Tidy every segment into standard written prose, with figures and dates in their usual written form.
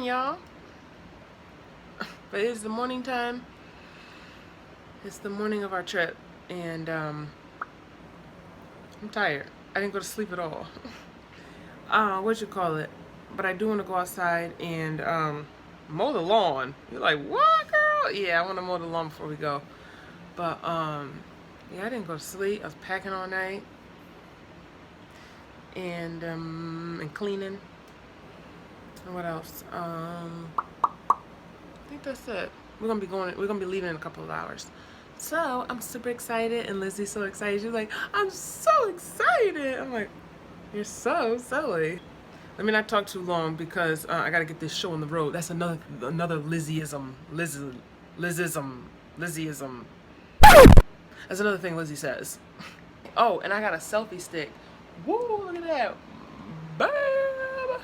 y'all. But it's the morning time. It's the morning of our trip, and I'm tired. I didn't go to sleep at all. What you call it? But I do want to go outside and mow the lawn. You're like, what, girl? Yeah, I want to mow the lawn before we go. But yeah, I didn't go to sleep. I was packing all night and cleaning. And what else? I think that's it. We're gonna be leaving in a couple of hours. So I'm super excited, and Lizzie's so excited. She's like, I'm so excited. I'm like, you're so silly. Let me not talk too long because I gotta get this show on the road. That's another Lizzieism. Lizzieism. That's another thing Lizzie says. Oh, and I got a selfie stick. Woo, look at that. Babe.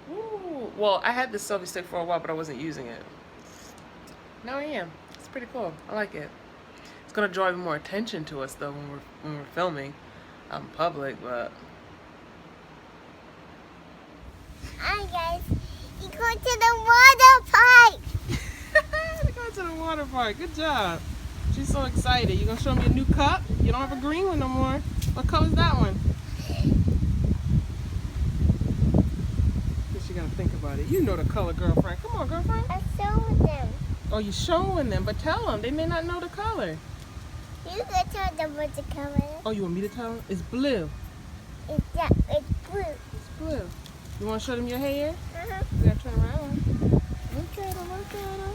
Woo. Well, I had this selfie stick for a while, but I wasn't using it. Now I am. It's pretty cool. I like it. It's gonna draw even more attention to us though when we're filming out in public, but. Hi guys, you go to the water park. We're going to the water park. Good job. She's so excited. You gonna show me a new cup? You don't have a green one no more. What color's that one? She gotta think about it. You know the color, girlfriend. Come on, girlfriend. I'm showing them. Oh, you're showing them, but tell them. They may not know the color. You can tell them what the color is. Oh, you want me to tell them? It's blue. It's blue. It's blue. You want to show them your hair? Uh-huh. You gotta turn around. Look at them, look at them.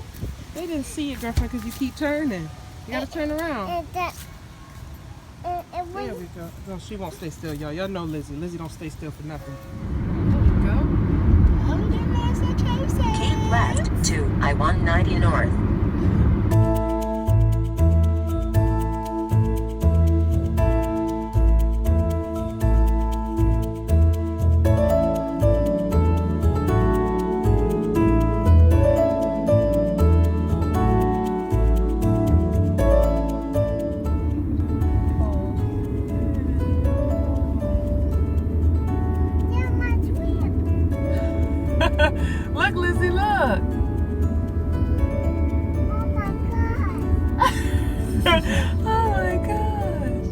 They didn't see it, girlfriend, because you keep turning. You gotta turn around. There we go. No, she won't stay still, y'all. Y'all know Lizzie. Lizzie don't stay still for nothing. There we go. Oh, they're nice and chosen. Keep left to I-190 North. Look, Lizzie, look. Oh my god. Oh my gosh.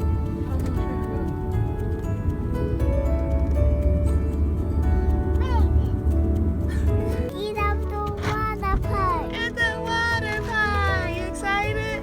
Get up the water park. At the water park. You excited?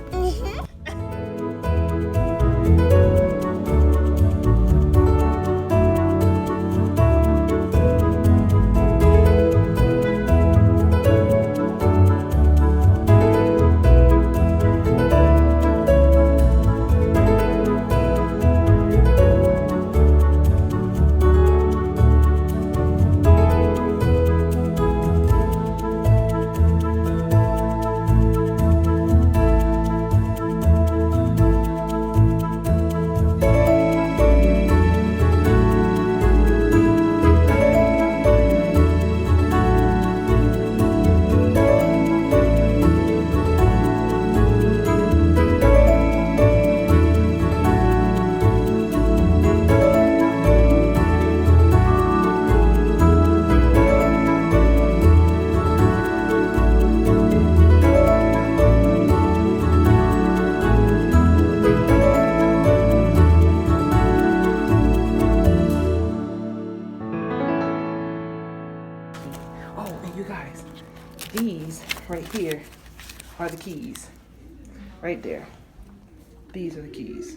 Oh, and you guys, these right here are the keys. Right there. These are the keys.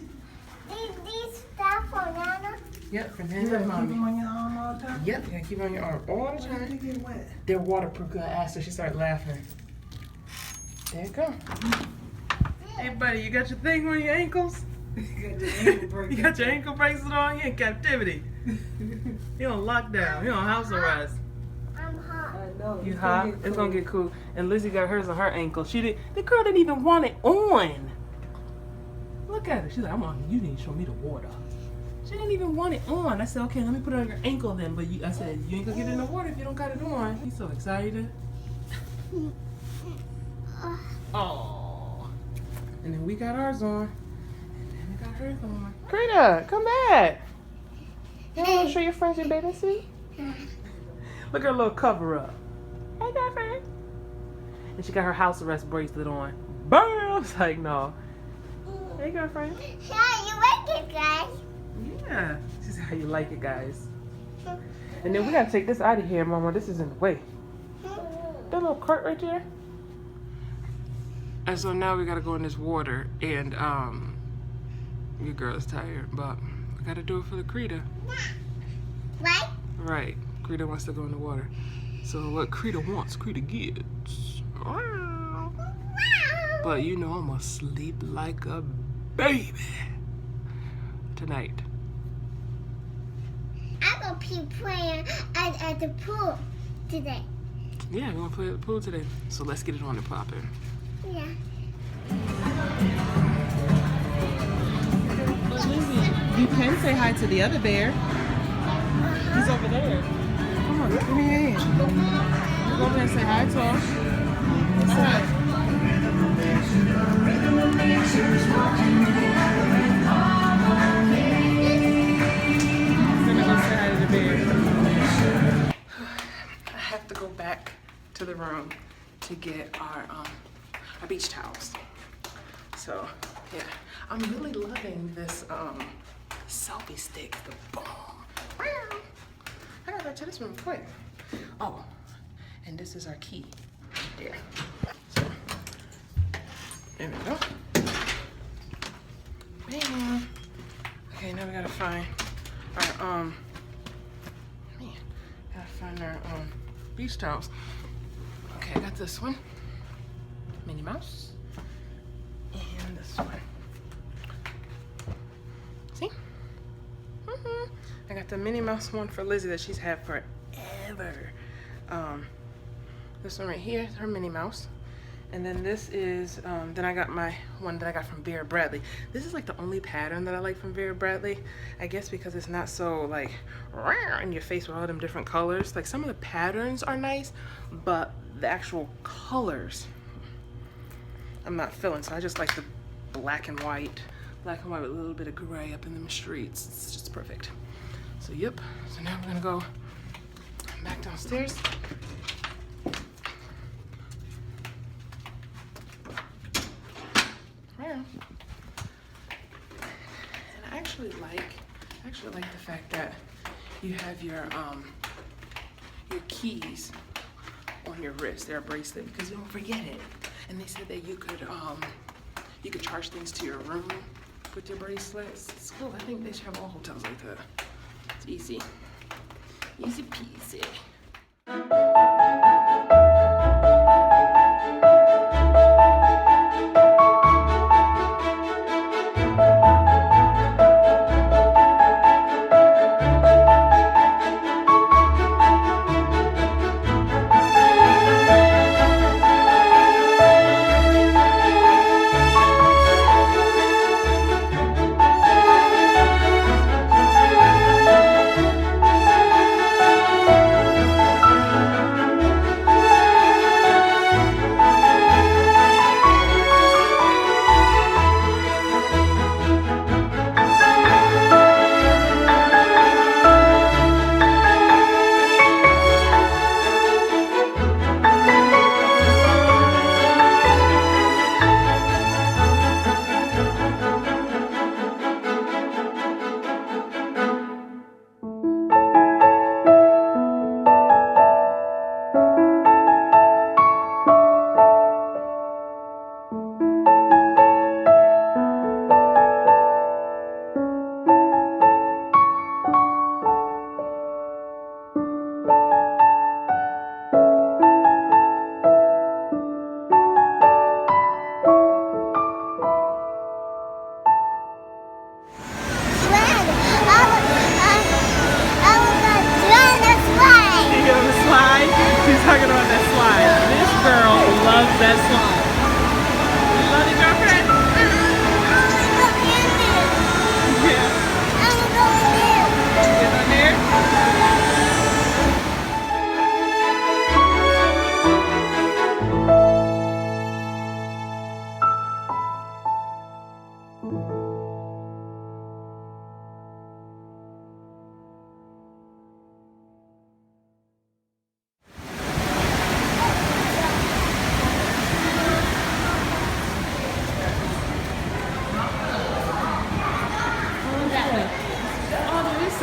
These stuff for Nana. Yep, for Nana and Mommy. Keep them on your arm all the time? Yep, you gotta keep it on your arm all the They time. get wet. They're waterproof. I asked her, she started laughing. There you go. Hey, buddy, you got your thing on your ankles? You got your ankle break. You got your ankle bracelet on? You in captivity. You on lockdown. You on house arrest. I'm hot. I know. You it's hot? gonna get It's gonna cool. get cool. And Lizzie got hers on her ankle. The girl didn't even want it on. Look at her. She's like, you need to show me the water. She didn't even want it on. I said, okay, let me put it on your ankle then. But I said, you ain't gonna get it in the water if you don't got it on. He's so excited. Oh. And then we got ours on. And then we got hers on. Krita, come back. You don't want to show your friends your bathing suit? Look at her little cover up. Hey, girlfriend. And she got her house arrest bracelet on. Bam! I was like, no. Hey, girlfriend. How you like it, guys? Yeah. She said, how you like it, guys. And then we gotta take this out of here, Mama. This is in the way. That little cart right there. And so now we gotta go in this water, and your girl is tired, but we gotta do it for the Krita. Right? Right. Krita wants to go in the water. So what Krita wants, Krita gets. But you know I'm gonna sleep like a baby tonight. I'm gonna be playing at the pool today. Yeah, we're gonna play at the pool today. So let's get it on and poppin'. Yeah. You can say hi to the other bear. He's over there. Come on, give me your hand. Go over there and say hi to him. What's up? He's gonna go say hi to the bear. I have to go back to the room to get our beach towels. So yeah, I'm really loving this selfie stick, the bomb. I gotta go to this room quick. Oh, and this is our key there. So there we go. Bam. Okay, now we gotta find our gotta find our beach towels. Okay, I got this one, Minnie Mouse, and this one. See? I got the Minnie Mouse one for Lizzie that she's had forever. This one right here is her Minnie Mouse. And then this is, then I got my one that I got from Vera Bradley. This is like the only pattern that I like from Vera Bradley. I guess because it's not so like in your face with all them different colors. Like some of the patterns are nice, but the actual colors I'm not feeling. So I just like the black and white with a little bit of gray up in them streets. It's just perfect. So yep, so now we're gonna go back downstairs. And I actually like the fact that you have your keys on your wrist. They're a bracelet because you don't forget it. And they said that you could charge things to your room with your bracelets. It's cool. I think they should have all hotels like that. It's easy. Easy peasy.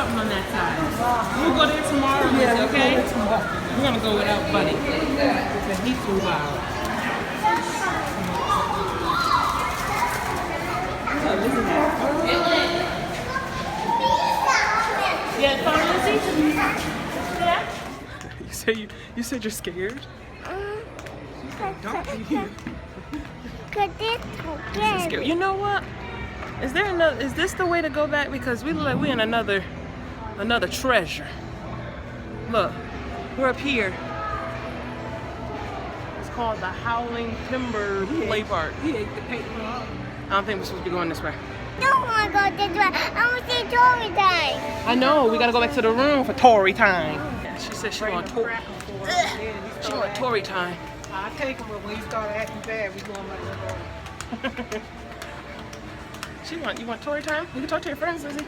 something on that side. We'll go there tomorrow, okay? We're gonna go without Buddy. Because he's too loud. Yeah, phone, Lizzie? Yeah? You said you're scared? Don't be. You know what? Is this the way to go back? Because we look like we're in another treasure. Look, we're up here. It's called the Howling Timber Play Park. He ate the paper up. I don't think we're supposed to be going this way. I don't want to go this way. I want to see Tory time. I know, we gotta go back to the room for Tory time. Yeah, she said she want Tory. She want Tory time. I take him, but when he start acting bad, we going like that. You want Tory time? You can talk to your friends, Lizzie.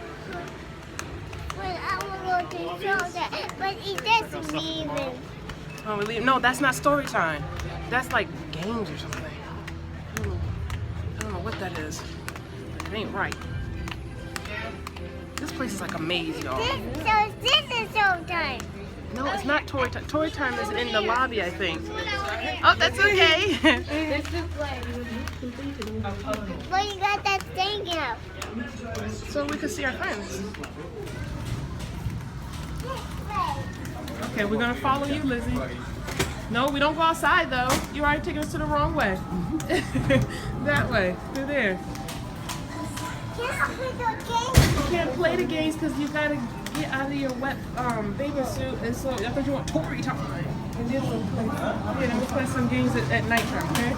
But I want to go to show that. But he just leaving. Oh, we leave. No, that's not story time. That's like games or something. I don't know what that is. But it ain't right. This place is like a maze, y'all. This is show time. No, it's not Tory time. Tory time is in the lobby, I think. Oh, that's okay. But you got that thing out. So we can see our friends. Okay, we're gonna follow you, Lizzie. No, we don't go outside though. You already taking us to the wrong way. That way, through there. You can't play the games because you gotta get out of your wet bathing suit, and so I thought you want Tory time. And then we'll play some games at nighttime, okay?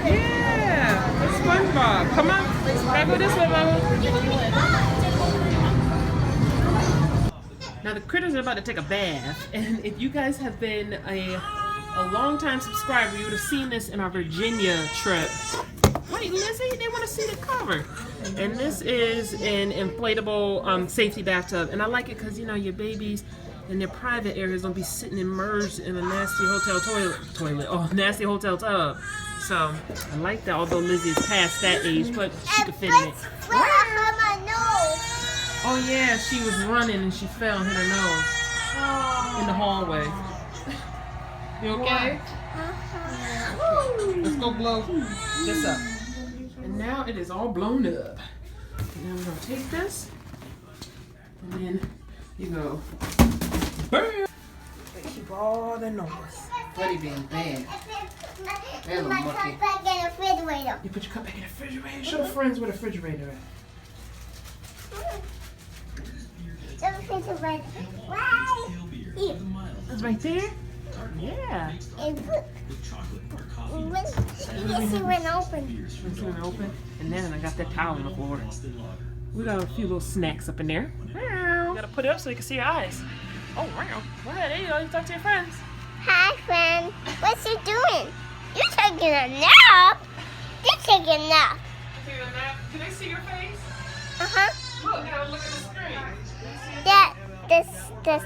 Yeah, that's SpongeBob. Come on, gotta go this way, Mama. Now the critters are about to take a bath, and if you guys have been a long-time subscriber, you would have seen this in our Virginia trip. Wait, Lizzie, they want to see the cover. And this is an inflatable safety bathtub, and I like it because, you know, your babies in their private areas don't be sitting immersed in a nasty hotel nasty hotel tub. So I like that, although Lizzie is past that age, but she could fit in it. Oh yeah, she was running and she fell and hit her nose in the hallway. You okay? Let's go blow this up. And now it is all blown up. And now we're gonna take this, and then you go, bam! Keep all the noise. Buddy being bad. Put my cup back in the refrigerator. You put your cup back in the refrigerator. Show the friends where the refrigerator is. The refrigerator. Right here. It's right there? Yeah. And look. Yes, it went open. It's gonna open. And then I got that towel on the floor. We got a few little snacks up in there. You gotta put it up so you can see your eyes. Oh, wow. Go ahead, there you go. You talk to your friends. Hi, friend. What you doing? You taking a nap? You taking a nap? Taking a nap? Can they see your face? Uh-huh. Look, you gotta look at the screen.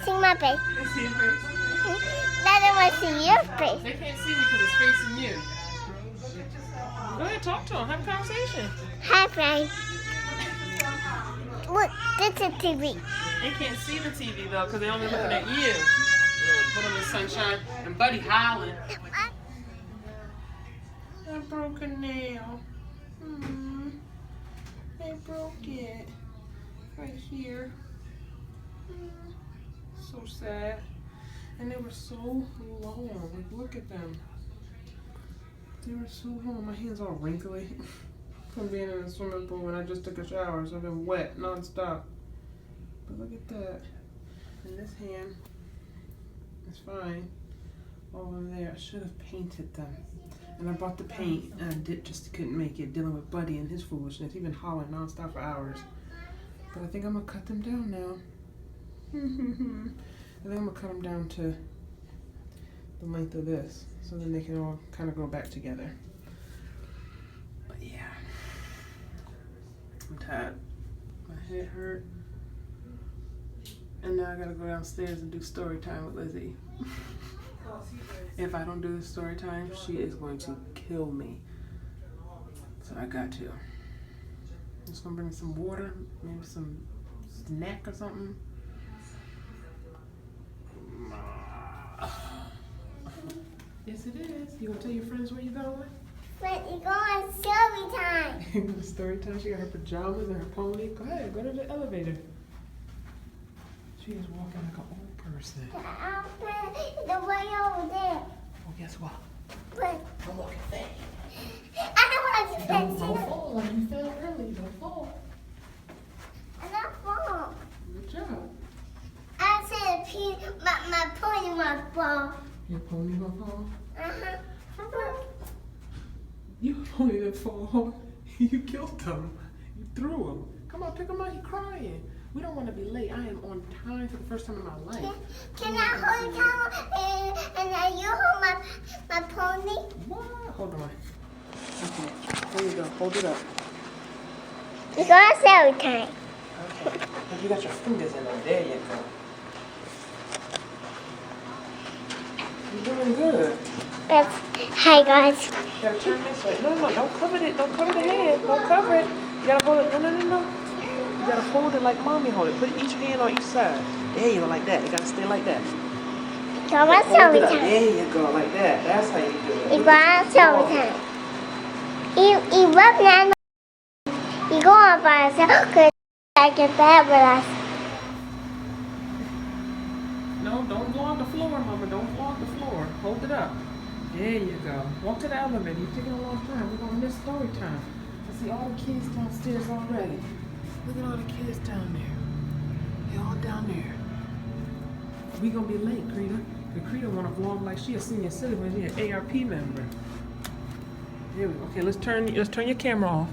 See my face. They see your face. Now they want to see your face. They can't see me because it's facing you. Go ahead, talk to them. Have a conversation. Hi, friend. Look, this is TV. They can't see the TV though because they're only looking at you. Put on the sunshine and Buddy howling. I broke a nail. They broke it. Right here. So sad. And they were so long. Like, look at them. They were so long. My hand's all wrinkly from being in a swimming pool when I just took a shower, so I've been wet nonstop. But look at that. And this hand is fine. Over there, I should have painted them. And I bought the paint, and I just couldn't make it, dealing with Buddy and his foolishness. He's been hollering nonstop for hours. But I think I'm gonna cut them down now. I think I'm gonna cut them down to the length of this, so then they can all kind of go back together. But yeah, I'm tired. My head hurt, and now I gotta go downstairs and do story time with Lizzie. If I don't do the story time, she is going to kill me. So I got to. Just gonna bring some water, maybe some snack or something. Yes, it is. You gonna tell your friends where you going? But you go on story time. Story time. She got her pajamas and her pony. Go ahead, go to the elevator. She is walking like an old person. The way over there. Oh, guess what? But I'm walking fast. I don't want to Don't fix it. fall like you fell early. Don't fall. I'm not fall. Good job. I said my pony must fall. Your pony gonna fall? Uh-huh. You pony didn't fall. You killed him. You threw him. Come on, pick him up. He's crying. We don't want to be late. I am on time for the first time in my life. Can I hold you and you hold my pony? What? Hold on. Okay. There you go. Hold it up. You go on story time. Okay. You got your fingers in there. There you go. You're doing good. Hi guys. You gotta turn this way. No, don't cover it. Don't cover the head. Don't cover it. You gotta hold it. No. You gotta hold it like mommy hold it. Put each hand on each side. There you go, like that. You gotta stay like that. Go on Hold story it up. time. There you go, like that. That's how you do it. You go on story time. You work now. You go on by yourself because I get bad with us. No, don't vlog the floor, mama. Don't vlog the floor. Hold it up. There you go. Walk to the elevator. You're taking a long time. We're gonna miss story time. I see all the kids downstairs already. Look at all the kids down there. They're all down there. We gonna be late, Krita. The Krita wanna vlog like she a senior citizen. She an ARP member. Here we go. Okay, let's turn your camera off.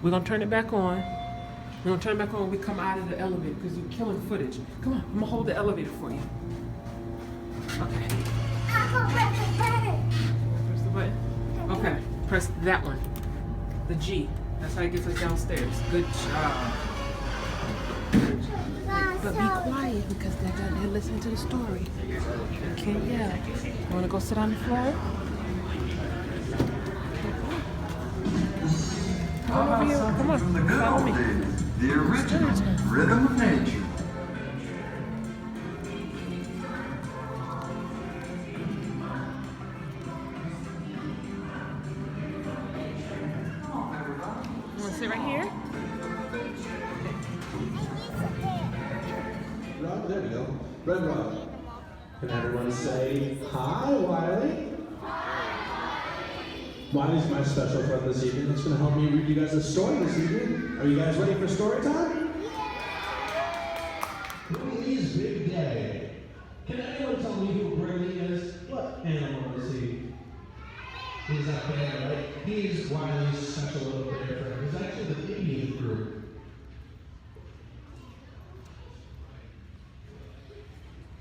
We're gonna turn it back on. We're gonna turn it back on when we come out of the elevator because you're killing footage. Come on, I'm gonna hold the elevator for you. Okay. Press the button. Okay, press that one. The G. That's how it gets us downstairs. Good job. But be quiet because they're listening to the story. You can't yell. You wanna go sit on the floor? Come over here. Come on. From the good Follow old me. days, the original rhythm of nature. You wanna sit right here? Rob, there we go. Red Rob. Can everyone say hi, Wiley? Wiley's my special friend this evening that's going to help me read you guys a story this evening. Are you guys ready for story time? Willie's Big Day. Can anyone tell me who Brady is? What animal is he? He's that bear, right? He's Wiley's special little bear friend. He's actually the Indian group.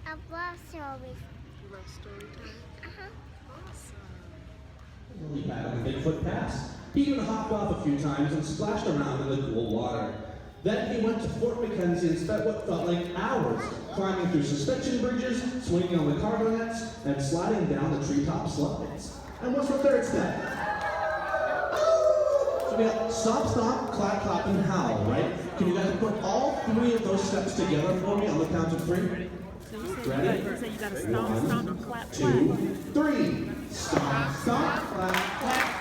I love stories. You love story time? He had a Bigfoot pass. He even hopped off a few times and splashed around in the cool water. Then he went to Fort McKenzie and spent what felt like hours climbing through suspension bridges, swinging on the cargo nets, and sliding down the treetop slides. And what's the third step? So we got stop, stomp, clap, clap, and howl, right? Can you guys put all three of those steps together for me on the count of three? Ready? So you gotta stomp, stomp, and clap, clap. 2, 3. Stomp, stomp, clap, clap.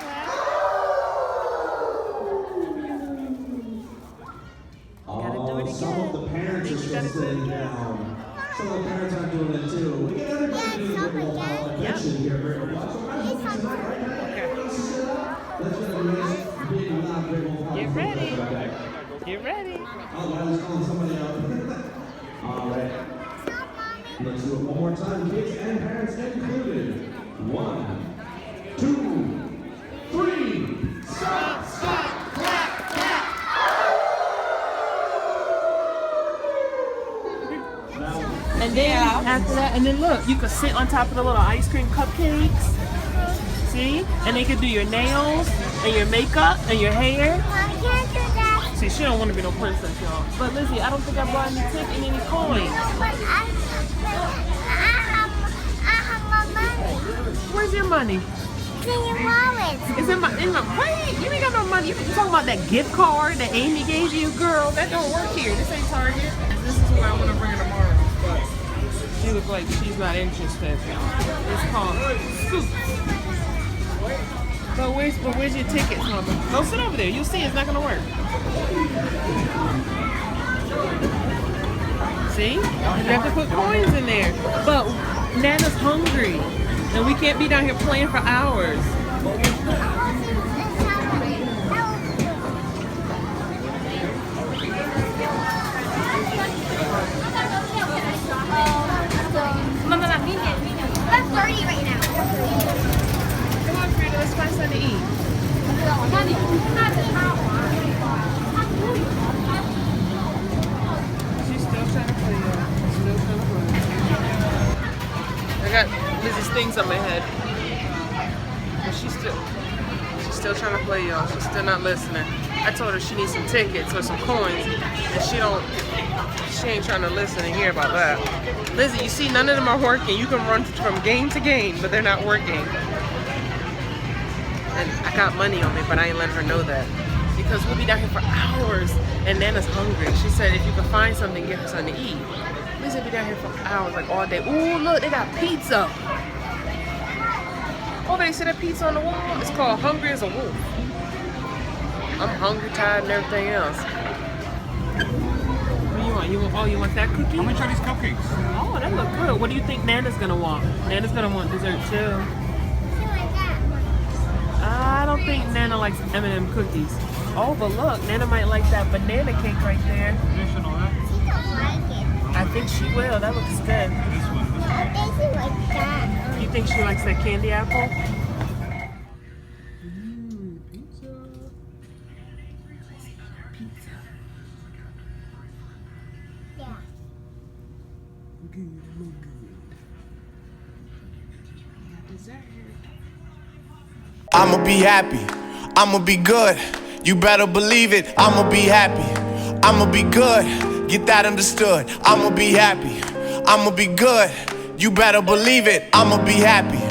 Oh, some of the parents are still sitting down. Some of the parents aren't doing it too. We get everybody to do the little attention here very much. So I'm going to tonight, right now. Everyone else sit up. Let's get a nice, big, loud, big old Get ready. Get ready. Oh, I was calling somebody out. All right. Let's do it one more time, kids and parents included. 1, 2, 3. Stop, stop, clap, clap. And then after that, and then look, you can sit on top of the little ice cream cupcakes. See? And they can do your nails and your makeup and your hair. I can't do that. See, she don't want to be no princess, y'all. But Lizzie, I don't think I brought any tip and any coins. But I have my money. Where's your money? It's in your wallet. It's in my wait, you ain't got no money. You talking about that gift card that Amy gave you, girl? That don't work here. This ain't Target. This is where I want to bring her tomorrow. But she looks like she's not interested. It's called Scoop. But where's your tickets, mama? Go sit over there. You'll see it's not gonna work. See? You have to put coins in there. But Nana's hungry. And we can't be down here playing for hours. That's 30 right now. Come on, Frida, let's find something to eat. She's still trying to play, y'all. Still trying to play. I got Lizzie's things on my head. But she's still trying to play, y'all. She's still not listening. I told her she needs some tickets or some coins, and she ain't trying to listen and hear about that. Lizzie, you see, none of them are working. You can run from game to game, but they're not working. And I got money on me, but I ain't letting her know that. Because we'll be down here for hours, and Nana's hungry. She said if you can find something, get her something to eat. Lizzie will be down here for hours, like all day. Ooh, look, they got pizza. Oh, they see that pizza on the wall? It's called Hungry as a Wolf. I'm hungry, tired, and everything else. What do you want? You want that cookie? How much are these cupcakes? Oh, that look good. What do you think Nana's gonna want? Nana's gonna want dessert too. I don't think Nana likes M&M cookies. Oh, but look, Nana might like that banana cake right there. This and all that? She don't like it. I think she will. That looks good. This one. I think she likes that. You think she likes that candy apple? Pizza. Pizza. Yeah. Good, good. Got dessert. I'ma be happy, I'ma be good. You better believe it, I'ma be happy, I'ma be good. Get that understood. I'ma be happy, I'ma be good. You better believe it, I'ma be happy,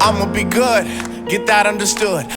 I'ma be good. Get that understood.